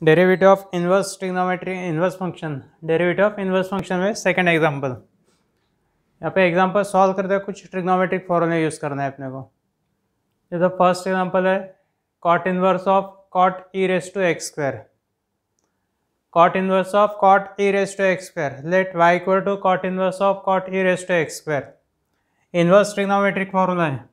Derivative of inverse trigonometry inverse function, derivative of inverse function में second example. यहाँ पे example solve करते हैं, कुछ ट्रिग्नोमेट्रिक फॉर्मूले यूज़ करना है अपने को। जैसे फर्स्ट एग्जांपल है cot inverse of cot e raise to x square, cot inverse of cot e raise to x square, let y equal to cot inverse of cot e raise to x square. Inverse trigonometric formula है।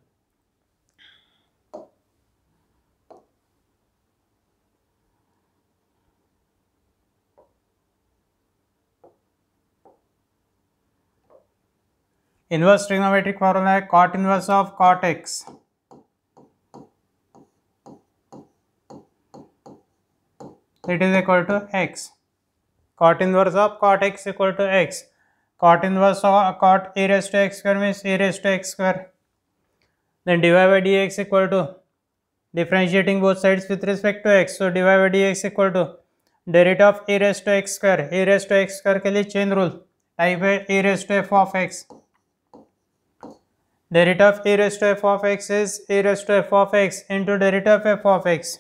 Inverse trigonometric formula है cot inverse of cot x it is equal to x, cot inverse of cot x equal to x, cot inverse of cot e raised to x square means e raised to x square, then dy by dx equal to differentiating both sides with respect to x, so dy by dx equal to derivative of e raised to x square, e raised to x square के लिए chain rule type है e raised to f of x, derivative of e raised to f of x is e raised to f of x into derivative of f of x,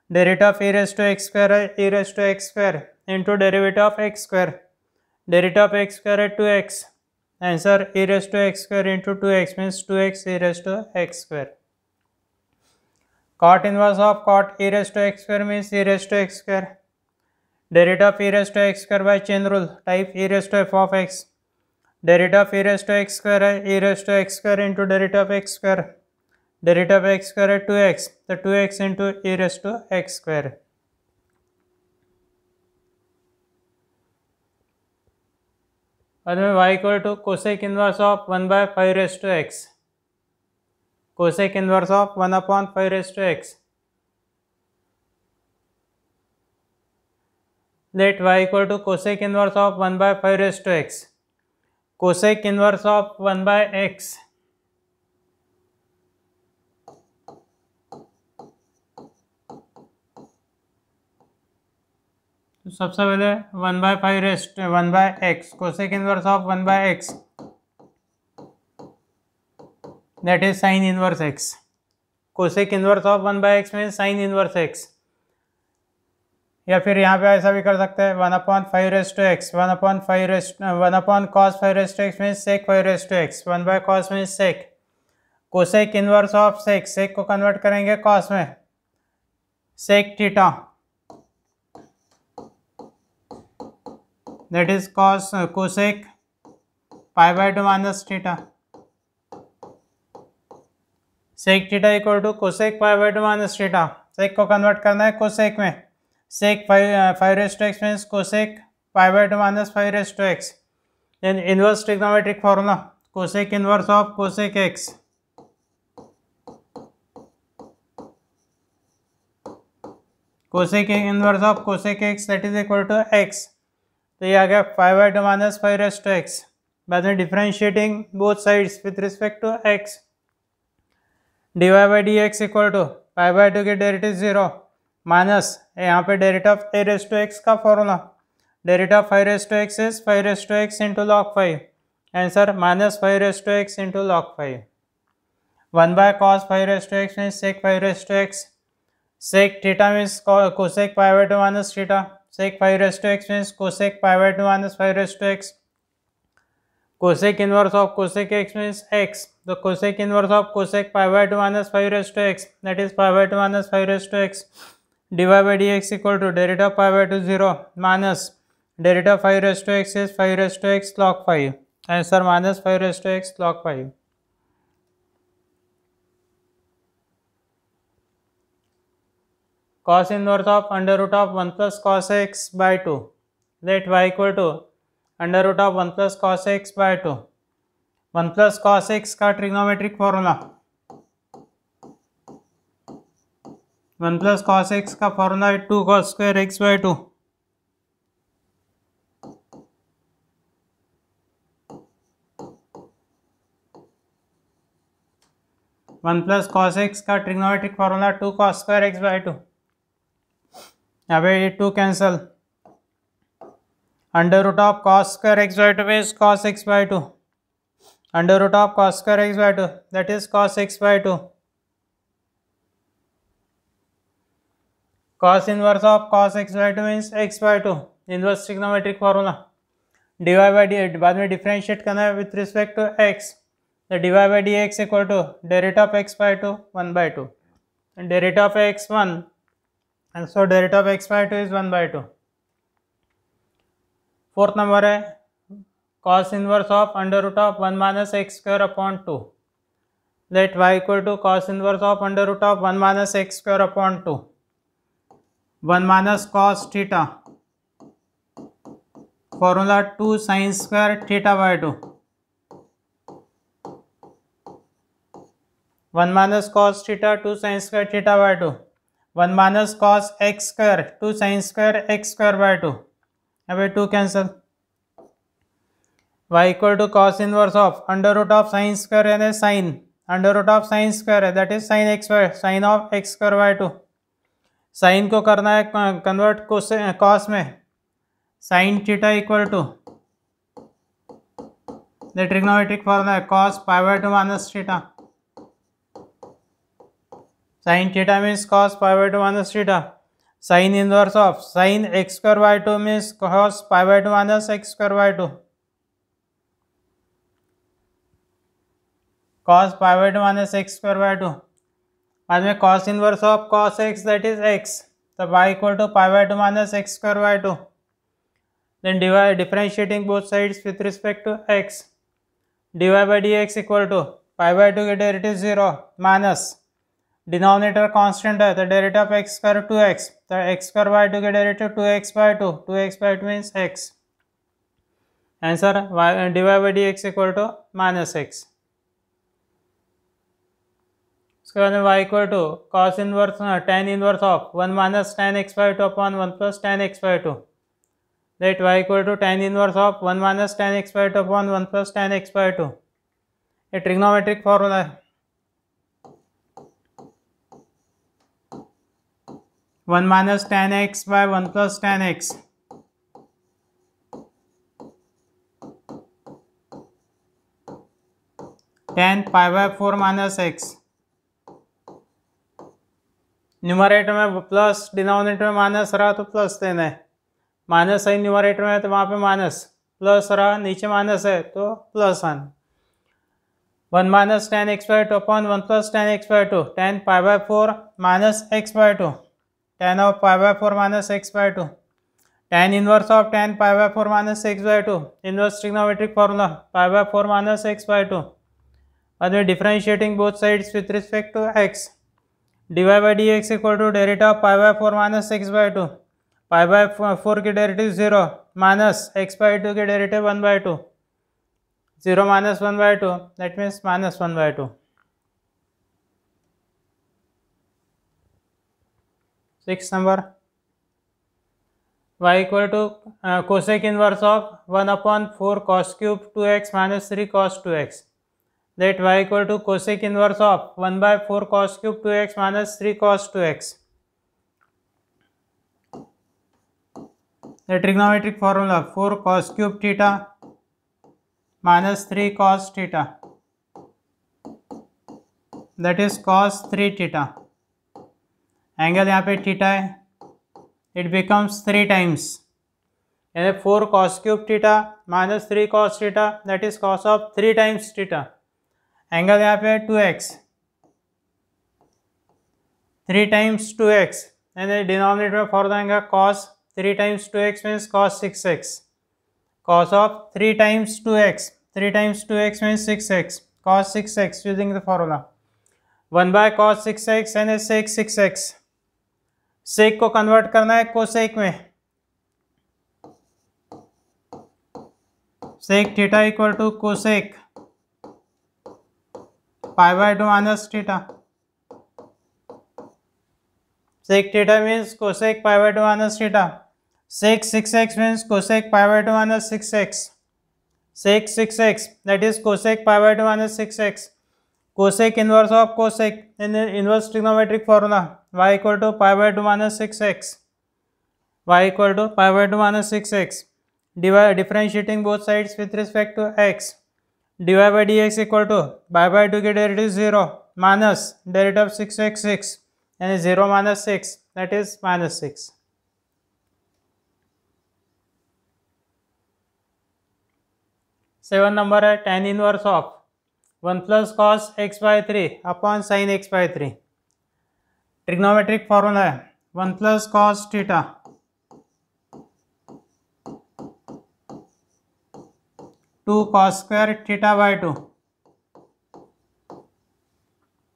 derivative of e raised to x square है e raised to x square into derivative of x square, derivative of x square at 2x, answer e raised to x square into 2x means 2x e raised to x square. Cot inverse of cot e raised to x square means e raised to x square, derivative of e raised to x square by chain rule type e raised to f of x, derivative of e raised to x square है e raised to x square into derivative of x square, derivative of x square at 2x, the 2x into e raised to x square. बाद में y equal to cosec inverse of 1/5 raise to x, cosec inverse of 1/5 raise to x, let y equal to cosec inverse of 1/5 raise to x, cosec inverse of 1/x, तो सबसे पहले 1/5 raise to 1/x, cosec inverse of 1/x that is sin inverse x, कोसेक inverse of 1/x में sin inverse x, या फिर यहाँ पे ऐसा भी कर सकते हैं 1/5 raise to x, 1/5 raise 1/cos 5 raise to x में sec 5 raise to x, 1/cos में sec, cosec inverse of sec, sec को कन्वर्ट करेंगे cos में, sec theta that is cos cosec π/2 minus theta, sec theta equal to cosec π/2 minus theta, sec को convert करना है cosec में, sec 5 raised to x means cosec π/2 minus 5 raised to x, then inverse trigonometric formula cosec inverse of cosec x, cosec inverse of cosec x that is equal to x, तो ये आ गया 5/2 minus 5 raised to x, बाद में differentiating both sides with respect to x, dy by dx equal to 5/2 के derivative 0 minus यहाँ पे derivative of a raised to x का formula, derivative of 5 raised to x is 5 raised to x into log 5, answer minus 5 raised to x into log 5, 1/cos 5 raised to x means sec 5 raised to x, sec theta means cosec π/2 minus theta, sec 5 raised to x means cosec π/2 minus 5 raised to x, cosec inverse of cosec x means x, the cosec inverse of cosec π/2 minus 5 raised to x that is π/2 minus 5 raised to x, dy by dx equal to derivative of π/2 0 minus derivative of 5 raised to x is 5 raised to x log 5, answer minus 5 raised to x log 5. Cos inverse of under root of 1 plus cos x by 2, let y equal to under root of 1 plus cos x by 2, 1 plus cos x का trigonometric formula, 1 plus cos x का formula है 2 cos square x by 2, one plus cos x का trigonometric formula 2 cos square x by 2, यहाँ पे ये 2 cancel, under root of cos square x by 2 is cos x by 2, under root of cos square x by 2 that is cos x by 2, cos inverse of cos x by 2 means x by 2, inverse trigonometric formula. dy by dx बाद में differentiate करना है with respect to x, तो dy by dx equal to derivative of x by 2 1 by 2, and derivative of x 1 and so derivative of x by 2 is 1 by 2. Fourth number है cos inverse of under root of 1 minus x square upon 2. Let y equal to cos inverse of under root of 1 minus x square upon 2. 1 minus cos theta. Formula 2 sin square theta by 2. 1 minus cos theta 2 sin square theta by 2. 1 minus cos x square 2 sin square x square by 2. अब 2 cancel. Y equal to cos inverse of under root of sin square यानी sin under root of sine square है, that is sine x by sine of x square by 2. Sine को करना है convert cos में, sine theta equal to the trigonometric formula है cos pi by 2 minus theta. Sine theta means cos pi by 2 minus theta. Sine inverse of sine x square by 2 means cos pi by 2 minus x square by 2. cos pi by 2 minus x square by 2. बाद में cos inverse of cos x that is x, तो y equal to pi by 2 minus x square by 2. Then differentiating both sides with respect to x. dy by dx equal to pi by 2 के derivative 0 minus denominator constant है तो derivative of x square 2x, तो x square by 2 के derivative 2x by 2, 2x by 2 means x. Answer dy by dx equal to minus x. उसके बाद में y equal to cos inverse tan inverse of 1 minus tan x by 2 upon 1 plus tan x by 2. That y equal to tan inverse of 1 minus tan x by 2 upon 1 plus tan x by 2. ये trigonometric formula है. 1 minus tan x by 1 plus tan x. tan pi by 4 minus x. Numerator में plus, denominator में minus रहा तो plus देना है. Minus है numerator में तो वहाँ पे माइनस, प्लस रहा नीचे माइनस है तो प्लस आना. 1 minus tan x by 2 upon 1 plus tan x by 2, tan pi by 4 minus x by 2, tan of pi by 4 minus x by 2, tan inverse of tan pi by 4 minus x by 2, inverse trigonometric formula pi by 4 minus x by 2. बाद में differentiating both sides with respect to x. dy by dx equal to derivative of pi by 4 minus x by 2. Pi by 4 की derivative 0 minus x by 2 की derivative 1 by 2. 0 minus 1 by 2 that means minus 1 by 2. 6 number y equal to cosec inverse of 1 upon 4 cos cube 2x minus 3 cos 2x. That y equal to cosec inverse of 1 by 4 cos cube 2x minus 3 cos 2x. The trigonometric formula 4 cos cube theta minus 3 cos theta, that is cos 3 theta. Angle यहाँ पे theta है, it becomes 3 times, यानी 4 cos cube theta minus 3 cos theta, that is cos of 3 times theta. Angle यहाँ पे 2x, 3 times 2x, यानी denominator में formula आएगा cos 3 times 2x means cos 6x. cos of 3 times 2x, 3 times 2x means 6x, cos 6x using the formula. 1 by cos 6x यानी sec 6x. sec को convert करना है cosec में. sec theta equal to cosec pi by 2 minus theta. Sec theta means cosec pi by 2 minus theta. Sec 6x means cosec pi by 2 minus 6x. Sec 6x, that is cosec pi by 2 minus 6x. Cosec inverse of cosec in the inverse trigonometric formula y equal to pi by 2 minus 6x. Y equal to pi by 2 minus 6x. Differentiating both sides with respect to x. dy by dx equal to pi by 2 की derivative 0 minus derivative 6x 6 यानी 0 minus 6 that is -6. Seven number है tan inverse of 1 plus cos x by 3 upon sine x by 3. Trigonometric formula है 1 plus cos theta 2 cos square theta by 2.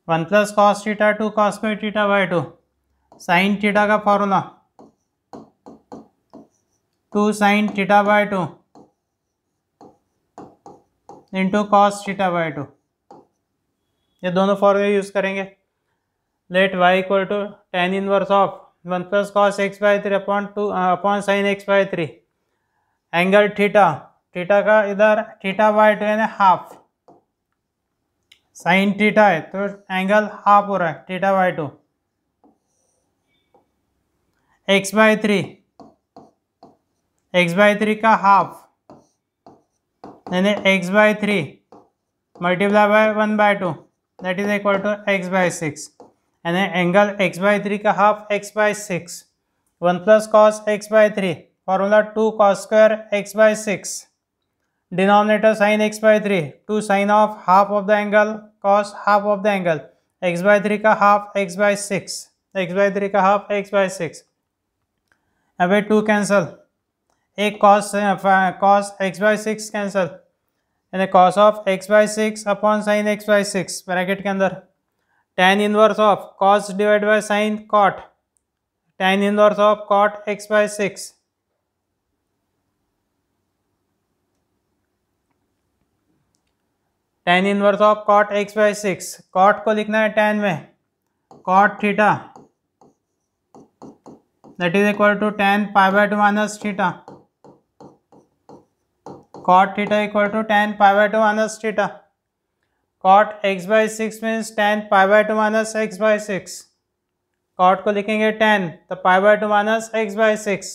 1 plus cos theta 2 cos square theta by 2. Sine theta का formula 2 sine theta by 2 into cos theta by 2. ये दोनों फॉर्मूले use करेंगे. Let y equal to tan inverse of 1 plus cos x by 3 upon sine x by 3. Angle theta, theta का इधर theta by 2 यानी half. Sign theta है तो angle half हो रहा है थीटा बाई 2. x बाई 3 का हाफ यानी x by 3 multiply by 1 by 2 that is equal to x by 6. यानी एंगल x बाई 3 का half x by 6. 1 plus cos x by 3 formula 2 cos square x by 6. Denominator sine x by 3 2 sine of half of the angle cos half of the angle. x by 3 का half x by 6. x by 3 का half x by 6. अबे 2 cancel. एक cos x by 6 cancel यानी cos of x by 6 upon sine x by 6 bracket के अंदर. tan inverse of cos divide by sine cot. tan inverse of cot x by 6. tan inverse of cot x by 6. cot को लिखना है tan में cot theta that is equal to tan pi by 2 minus theta. cot theta equal to tan pi by 2 minus theta. cot x by 6 means tan pi by 2 minus x by 6. cot को लिखेंगे tan तो pi by 2 minus x by 6.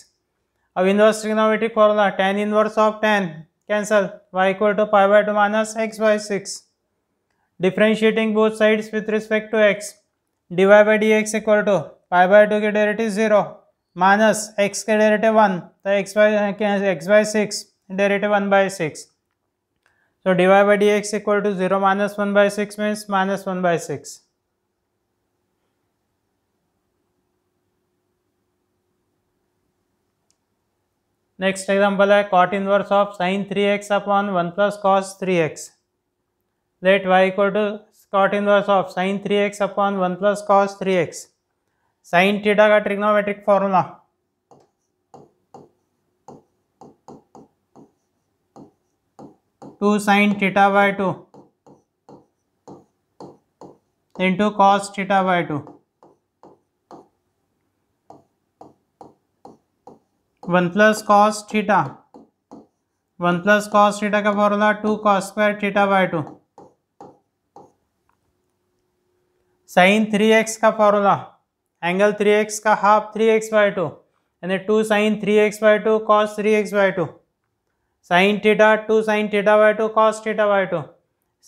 अब inverse trigonometric formula tan inverse of tan cancel y equal to pi by 2 minus x by 6. Differentiating both sides with respect to x. dy by dx equal to pi by 2 के derivative 0 minus x के derivative 1 तो x by 6 derivative 1 by 6. So dy by dx equal to 0 minus 1 by 6 means minus 1 by 6. Next example है cot inverse of sin 3x upon 1 plus cos 3x. Let y equal to cot inverse of sin 3x upon 1 plus cos 3x. sin theta का trigonometric formula 2 sin theta by 2 into cos theta by 2. 1 plus cos theta का formula 2 cos square theta by 2. Sine 3x का formula angle 3x का half 3x by 2 यानी 2 sine 3x by 2 cos 3x by 2. Sine theta 2 sine theta by 2 cos theta by 2.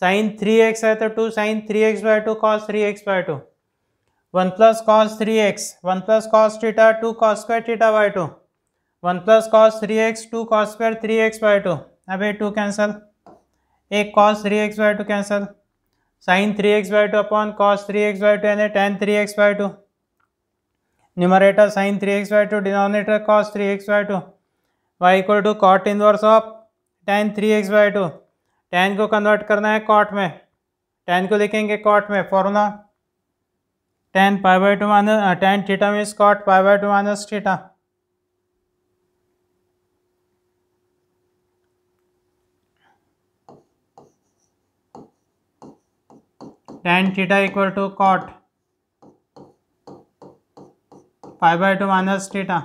Sine 3x है तो 2 sine 3x by 2 cos 3x by 2. 1 plus cos 3x 1 plus cos theta 2 cos square theta by 2. 1 plus cos 3x 2 cos square 3x by 2. अबे 2 cancel. एक cos 3x by 2 cancel. Sign 3x by 2 upon cos 3x by 2 यानी tan 3x by 2. Numerator sine 3x by 2 denominator cos 3x by 2. y equal to cot inverse of tan 3x by 2. tan को convert करना है cot में. tan को लिखेंगे cot में formula tan pi by 2 minus tan theta means cot pi by 2 minus theta. tan theta equal to cot pi by 2 minus theta.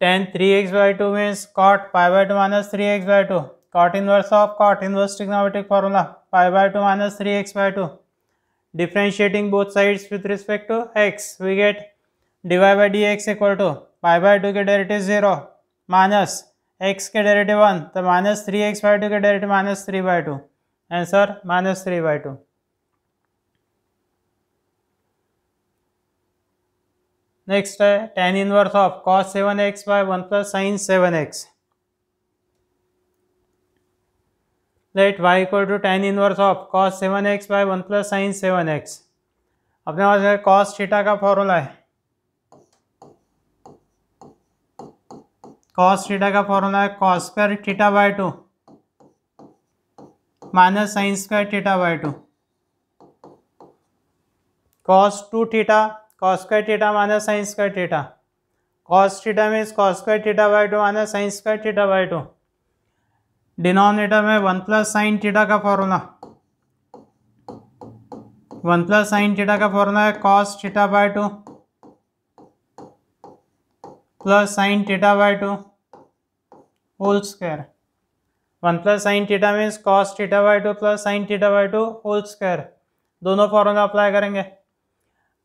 tan 3x by 2 means cot pi by 2 minus 3x by 2. Cot inverse of cot inverse trigonometric formula pi by 2 minus 3x by 2. Differentiating both sides with respect to x, we get dy by dx equal to pi by 2 के derivative 0 minus x के derivative 1 तो minus 3x by 2 के derivative minus 3 by 2. Answer minus 3 by 2. Next है tan inverse of cos 7x by 1 plus sin 7x. Let y equal to tan inverse of cos 7x by 1 plus sin 7x. अपने पास cos theta का formula है, cos theta का formula है cos square theta by 2 minus sine square theta by 2. cos 2 theta cos square theta minus sine square theta. cos theta means cos square theta by 2 minus sine square theta by 2. Denominator में 1 plus sine theta का formula, 1 plus sine theta का formula है cos theta by 2 plus sine theta by 2 whole square. 1 plus sine theta means cos theta by 2 plus sine theta by 2 whole square. दोनों formula apply करेंगे.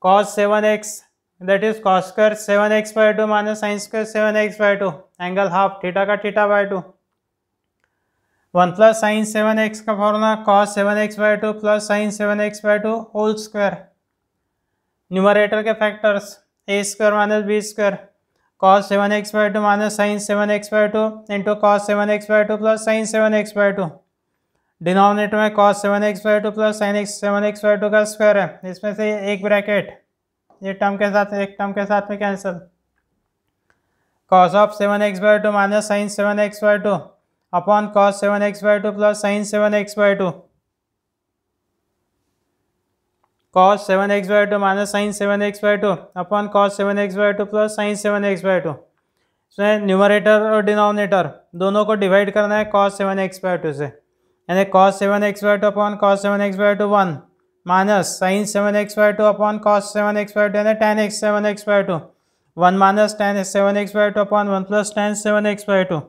cos 7x that is cos square 7x by 2 minus sine square 7x by 2 angle half theta का theta by 2. 1 plus sine 7x का formula cos 7x by 2 plus sine 7x by 2 whole square. Numerator के factors a square minus b square cos 7x by 2 minus sine 7x by 2 into cos 7x by 2 plus sine 7x by 2. Denominator में cos 7x by 2 plus sine 7x by 2 का square है. इसमें से एक bracket ये term के साथ एक टर्म के साथ में cancel. cos of 7x by 2 minus sine 7x by 2 upon cos 7x by 2 plus sine 7x by 2. cos 7x by 2 minus sine 7x by 2 upon cos 7x by 2 plus sine 7x by 2. इसमें numerator और denominator दोनों को divide करना है cos 7x by 2 से, यानी cos 7x by 2 upon cos 7x by 2 1 minus sine 7x by 2 upon cos 7x by 2 यानी tan x 7x by 2 1 minus tan 7x by 2 upon 1 plus tan 7x by 2.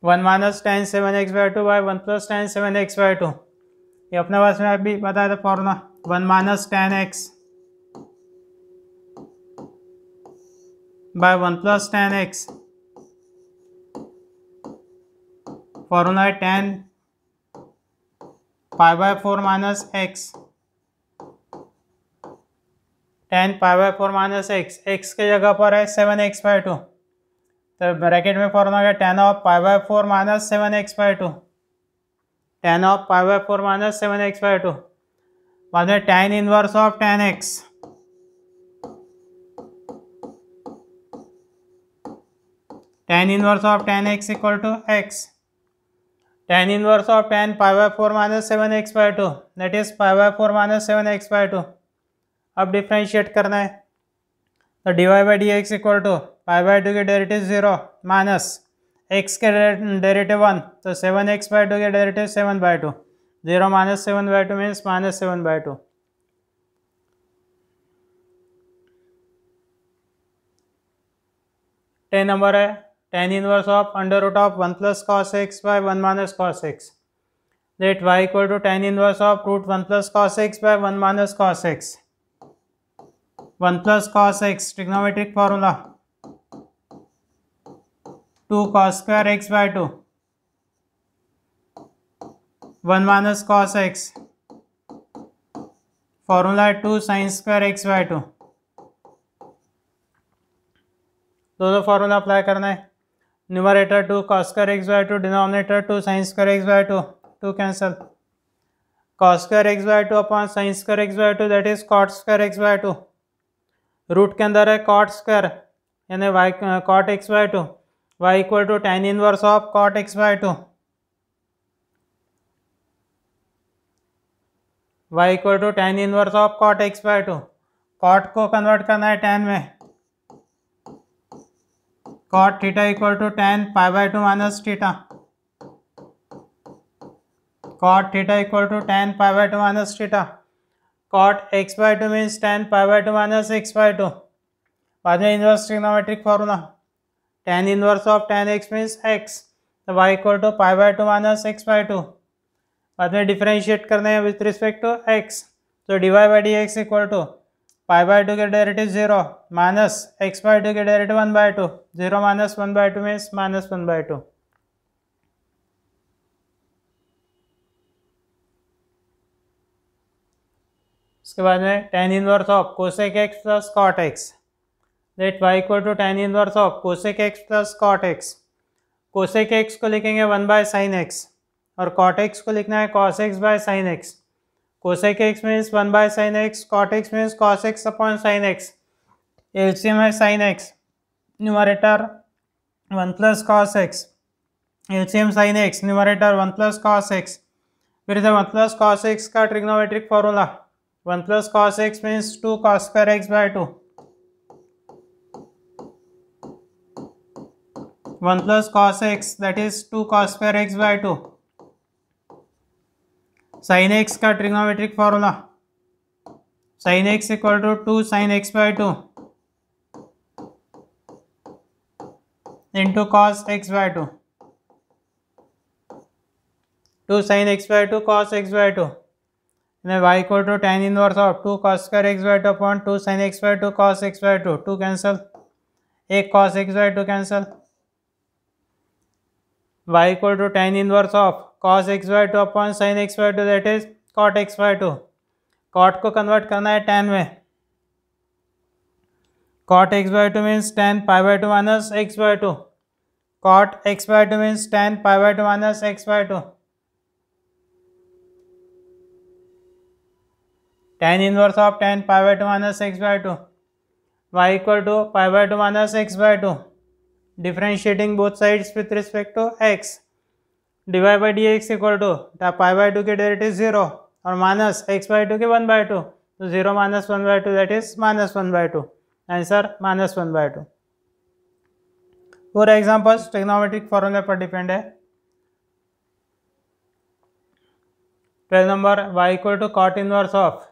One minus tan 7x by 2 by 1 plus tan 7x by 2. ये अपने पास में अभी बताया था formula 1 minus tan x by 1 plus tan x. Formula है tan pi by 4 minus x, tan pi by 4 minus x के जगह पर है 7x बाय 2. तो ब्रैकेट में फॉर्मूला है tan of pi by 4 minus 7x by 2, tan of pi by 4 minus 7x by 2. बाद में tan inverse of tan x, tan inverse of tan x equal to x. tan inverse of tan pi by 4 minus 7x by 2 that is pi by 4 minus 7x by 2. अब differentiate करना है तो dy by d x equal to pi by 2 के derivative 0 minus x के derivative 1 तो 7x by 2 के derivative 7 by 2. 0 minus 7 by 2 means minus 7 by 2. Ten number है tan inverse of under root of 1 plus cos x by 1 minus cos x. Let y equal to tan inverse of root 1 plus cos x by 1 minus cos x. 1 plus cos x trigonometric formula 2 cos square x by 2 1 minus cos x formula है 2 sin square x by 2. दोनों formula apply करना है. Numerator 2 cos square x by 2 denominator 2 sin square x by 2 2 cancel. cos square x by 2 upon sin square x by 2 that is cot square x by 2. Root के अंदर है cot square यानी y cot x by 2 y equal to tan inverse of cot x by 2. y equal to tan inverse of cot x by 2. cot को convert करना है tan में. cot theta equal to tan pi by 2 minus theta. cot theta equal to tan pi by 2 minus theta. cot x by 2 means tan pi by 2 minus x by 2. बाद में inverse trigonometric formula tan inverse of tan x means x तो y equal to pi by 2 minus x by 2. बाद में differentiate करने हैं with respect to x तो dy by d x equal to pi by 2 के derivative 0 minus x by 2 के derivative 1 by 2. 0 minus 1 by 2 means minus 1 by 2. उसके बाद में tan inverse of cosec x plus cot x, let y equal to tan inverse of cosec x plus cot x. Cosec x को लिखेंगे 1/sin x और cot x को लिखना है cos x by sin x। Cosec x means 1/sin x, cot x means cos x upon sin x। LCM है sin x, numerator 1 plus cos x, LCM sin x, numerator 1 plus cos x। फिर से 1 plus cos x का trigonometric formula, 1 plus cos x means 2 cos square x by 2, 1 plus cos x that is 2 cos square x by 2। sin x का trigonometric formula, sin x equal to 2 sin x by 2 into cos x by 2, 2 sin x by 2 cos x by 2, y equal to tan inverse of 2 cos square x by 2 upon 2 sin x by 2 cos x by 2, 2 cancel, एक cos x by 2 cancel, y equal to tan inverse of cos x by 2 upon sin x by 2 that is cot x by 2। cot को convert करना है tan में, cot x by 2 means tan pi by 2 minus x by 2, cot x by 2 means tan pi by 2 minus x by 2, tan inverse of tan pi by 2 minus x by 2, y equal to pi by 2 minus x by 2, differentiating both sides with respect to x, dy by dx equal to pi by 2 की derivative 0 और minus x by 2 के 1/2, तो 0 minus 1/2 that is minus 1/2, answer minus 1/2। For examples trigonometric फॉर्मूले पर depend है। पहला number y equal to cot inverse of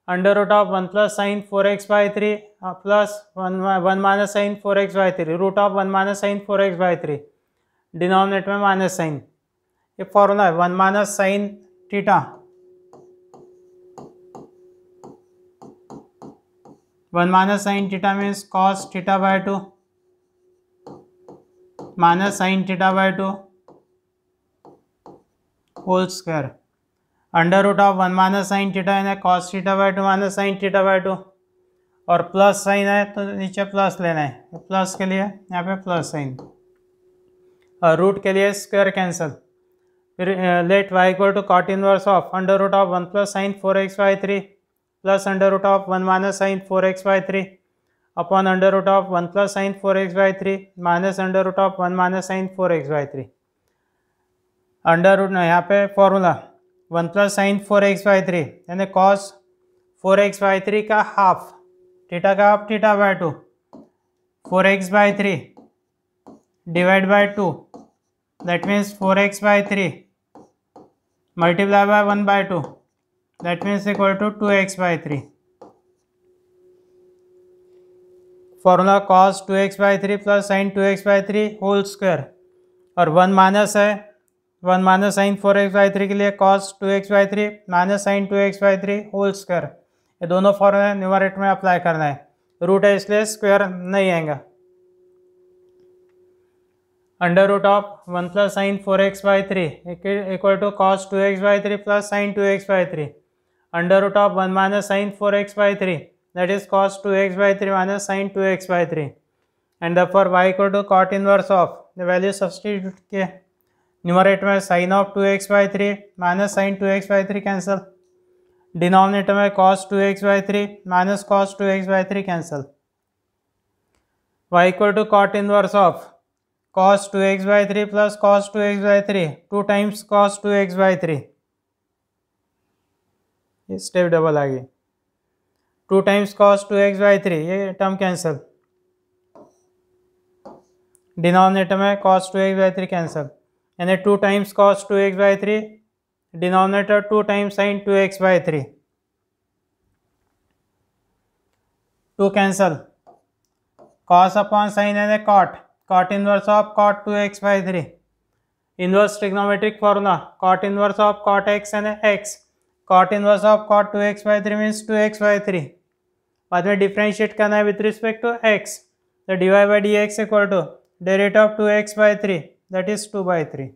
under root of 1 plus sine 4x by 3 plus 1 minus sine 4x by 3, root of 1 minus sine 4x by 3, denominator में minus sine. ये formula है 1 minus sine theta, 1 minus sine theta means cos theta by 2 minus sine theta by 2 whole square, under root of 1 minus sine theta है cos theta by 2 minus sine theta by 2, और plus sign है तो नीचे plus लेना है, plus के लिए यहाँ पे प्लस साइन, और रूट के लिए स्क्वायर कैंसल। फिर let y equal to cot inverse of under root of 1 plus sine 4x by 3 plus under root of 1 minus sine 4x by 3 upon under root of 1 plus sine 4x by 3 minus under root of 1 minus sine 4x by 3। Under root यहाँ पे formula 1 plus sine 4x by 3 यानी cos 4x by 3 का half, theta का half theta by 2, 4x by 3 divide by 2 that means 4x by 3 multiply by 1/2 that means equal to 2x by 3। Formula cos 2x by 3 plus sine 2x by 3 whole square, और 1 minus है, 1 minus sine 4x by 3 के लिए cos 2x by 3 minus sine 2x by 3 whole square. ये दोनों formula numerator में apply करना है, root है इसलिए स्क्वायर नहीं आएगा। Under root of 1 plus sine 4x by 3 equal to cos 2x by 3 plus sine 2x by 3, under root of 1 minus sine 4x by 3 that is cos 2x by 3 minus sine 2x by 3, and for y equal to cot inverse of the value substitute के numerator में sine of 2x by 3 minus sine 2x by 3 cancel, denominator में cos 2x by 3 minus cos 2x by 3 cancel, y equal to cot inverse of cos 2x by 3 plus cos 2x by 3 2 times cos 2x by 3, ये step double आ गई, 2 times cos 2x by 3 ये term cancel, denominator में cos 2x by 3 cancel, यानी 2 times cos 2x by 3 denominator 2 times sign 2x by 3, 2 cancel, cos upon sine यानी cot inverse of cot 2x by 3, inverse trigonometric formula cot inverse of cot x यानी x, cot inverse of cot 2x by 3 means 2x by 3, बाद में differentiate करना है with respect to x, तो dy by dx equal to derivative of 2x by 3 that is 2/3।